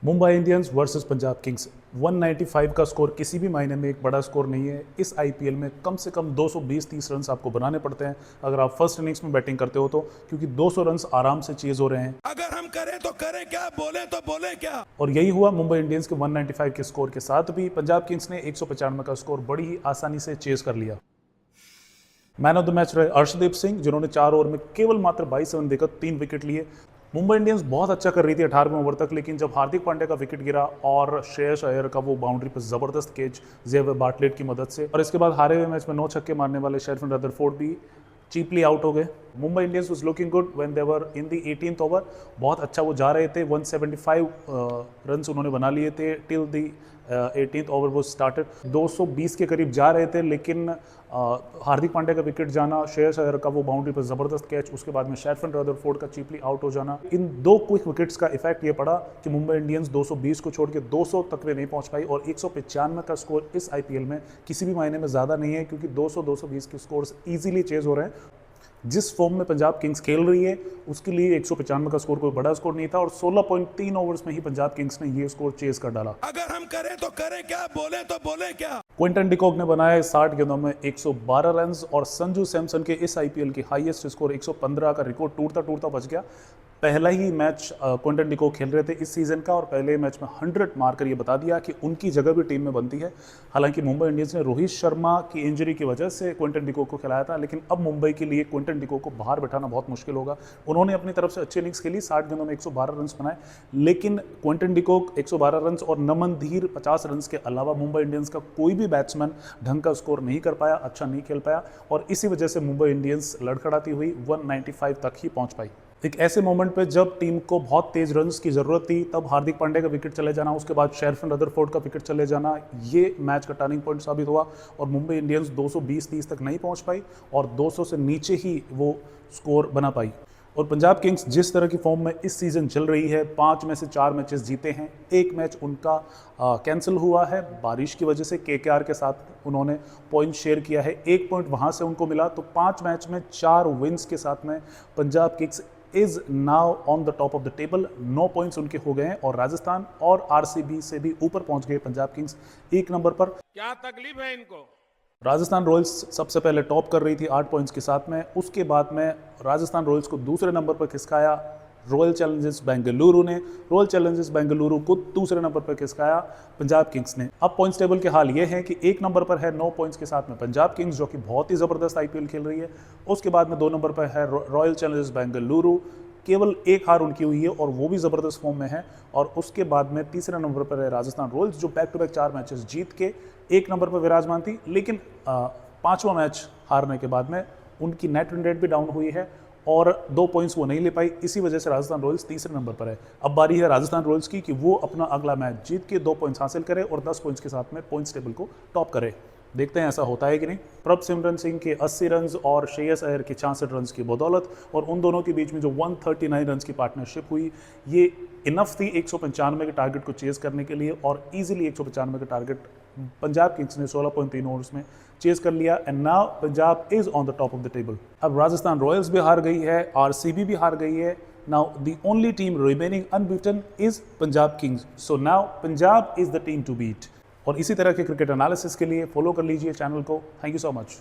Mumbai Indians versus Punjab Kings 195 का score किसी भी महीने में एक बड़ा स्कोर नहीं है। इस आईपीएल में कम से कम 220-30 रन आपको बनाने पड़ते हैं अगर आप फर्स्ट इनिंग्स में बैटिंग करते हो तो, क्योंकि 200 रन आराम से चेज हो रहे हैं। अगर हम करें तो करें क्या, बोले तो बोले क्या। और यही हुआ मुंबई इंडियंस के 195 के स्कोर के साथ भी पंजाब किंग्स ने 195 का स्कोर बड़ी ही आसानी से चेज कर लिया। मैन ऑफ द मैच रहे अर्शदीप सिंह, जिन्होंने 4 ओवर में केवल मात्र 22 रन देकर 3 विकेट लिए। मुंबई इंडियंस बहुत अच्छा कर रही थी 18वें ओवर तक, लेकिन जब हार्दिक पांड्या का विकेट गिरा और श्रेयस अय्यर का वो बाउंड्री पर जबरदस्त कैच जेवर बार्टलेट की मदद से, और इसके बाद हारे हुए मैच में 9 छक्के मारने वाले शेरफिन रदरफोर्ड भी चीपली आउट हो गए। Mumbai Indians was looking good when they were in the 18th over. बहुत अच्छा वो जा रहे थे, 175 रन उन्होंने बना लिए थे टिल द 18th ओवर वो स्टार्टेड। 220 के करीब जा रहे थे, लेकिन हार्दिक पांड्या का विकेट जाना, श्रेयस अय्यर का वो बाउंड्री पर जबरदस्त कैच, उसके बाद में शेरफिन रदरफोर्ड का चीपली आउट हो जाना, इन 2 क्विक विकेट्स का इफेक्ट ये पड़ा कि मुंबई इंडियंस 220 को छोड़ के 200 तक में नहीं पहुंच पाई। और 195 का स्कोर इस आईपीएल में किसी भी महीने में ज़्यादा नहीं है, क्योंकि 200-220 के स्कोर्स ईजिली चेज हो रहे हैं। जिस फॉर्म में पंजाब किंग्स खेल रही है उसके लिए 195 का स्कोर कोई बड़ा स्कोर नहीं था, और 16.3 ओवर्स में ही पंजाब किंग्स ने ये स्कोर चेज कर डाला। अगर हम करें तो करें क्या, बोले तो बोले क्या। क्विंटन डिकॉक ने बनाए 60 गेंदों में 112 रन, और संजू सैमसन के इस आईपीएल की हाईएस्ट स्कोर 115 का रिकॉर्ड टूटता बच गया। पहला ही मैच क्विंटन डिकॉक खेल रहे थे इस सीजन का, और पहले मैच में 100 मारकर ये बता दिया कि उनकी जगह भी टीम में बनती है। हालांकि मुंबई इंडियंस ने रोहित शर्मा की इंजरी की वजह से क्विंटन डिकॉक को खिलाया था, लेकिन अब मुंबई के लिए क्विंटन डिकॉक को बाहर बैठाना बहुत मुश्किल होगा। उन्होंने अपनी तरफ से अच्छी इनिंग्स खेली, 60 गेंदों में 112 रन बनाए, लेकिन क्विंटन डिकॉक 112 रन और नमन धीर 50 रन के अलावा मुंबई इंडियंस का कोई भी बैट्समैन ढंग का स्कोर नहीं कर पाया, अच्छा नहीं खेल पाया, और इसी वजह से मुंबई इंडियंस लड़खड़ाती हुई 195 तक ही पहुंच पाई। एक ऐसे मोमेंट पे जब टीम को बहुत तेज रन्स की जरूरत थी, तब हार्दिक पांड्या का विकेट चले जाना, उसके बाद शेरफिन रदरफोर्ड का विकेट चले जाना, ये मैच का टर्निंग पॉइंट साबित हुआ। और मुंबई इंडियंस 220-30 तक नहीं पहुंच पाई और 200 से नीचे ही वो स्कोर बना पाई। और पंजाब किंग्स जिस तरह की फॉर्म में इस सीज़न चल रही है, 5 में से 4 मैचेस जीते हैं, एक मैच उनका कैंसिल हुआ है बारिश की वजह से। केकेआर के साथ उन्होंने पॉइंट शेयर किया है, 1 पॉइंट वहाँ से उनको मिला, तो 5 मैच में 4 विन्स के साथ में Punjab Kings is now on the top of the table. 9 points उनके हो गए हैं, और राजस्थान और आरसीबी से भी ऊपर पहुंच गए पंजाब किंग्स 1 नंबर पर। क्या तकलीफ है इनको। राजस्थान रॉयल्स सबसे पहले टॉप कर रही थी 8 पॉइंट्स के साथ में, उसके बाद में राजस्थान रॉयल्स को दूसरे नंबर पर खिसकाया रॉयल चैलेंजर्स बेंगलुरु ने, रॉयल चैलेंजर्स बेंगलुरु को दूसरे नंबर पर खिसकाया पंजाब किंग्स ने। अब पॉइंट्स टेबल के हाल ये है कि 1 नंबर पर है 9 पॉइंट्स के साथ में पंजाब किंग्स, जो कि बहुत ही ज़बरदस्त आईपीएल खेल रही है। उसके बाद में 2 नंबर पर है रॉयल चैलेंजर्स बेंगलुरु, केवल 1 हार उनकी हुई है और वो भी ज़बरदस्त फॉर्म में है। और उसके बाद में तीसरे नंबर पर है राजस्थान रॉयल्स, जो बैक टू बैक 4 मैचेस जीत के 1 नंबर पर विराजमान थी, लेकिन 5वां मैच हारने के बाद में उनकी नेट रन रेट भी डाउन हुई है और 2 पॉइंट्स वो नहीं ले पाई। इसी वजह से राजस्थान रॉयल्स तीसरे नंबर पर है। अब बारी है राजस्थान रॉयल्स की कि वो अपना अगला मैच जीत के 2 पॉइंट्स हासिल करे और 10 पॉइंट्स के साथ में पॉइंट्स टेबल को टॉप करे। देखते हैं ऐसा होता है कि नहीं। प्रभसिमरन सिंह के 80 रन और श्रेयस अय्यर के 66 रन की बदौलत, और उन दोनों के बीच में जो 139 रन की पार्टनरशिप हुई, ये इनफ थी 195 के टारगेट को चेज करने के लिए, और इजीली 195 का टारगेट पंजाब किंग्स ने 16.3 ओवर्स में चेज कर लिया। And now Punjab is on the top of the table. अब राजस्थान रॉयल्स भी हार गई है, आरसीबी भी हार गई है। Now the only team remaining unbeaten is Punjab Kings, so now Punjab is the team to beat. और इसी तरह के क्रिकेट एनालिसिस के लिए फॉलो कर लीजिए चैनल को। Thank you so much.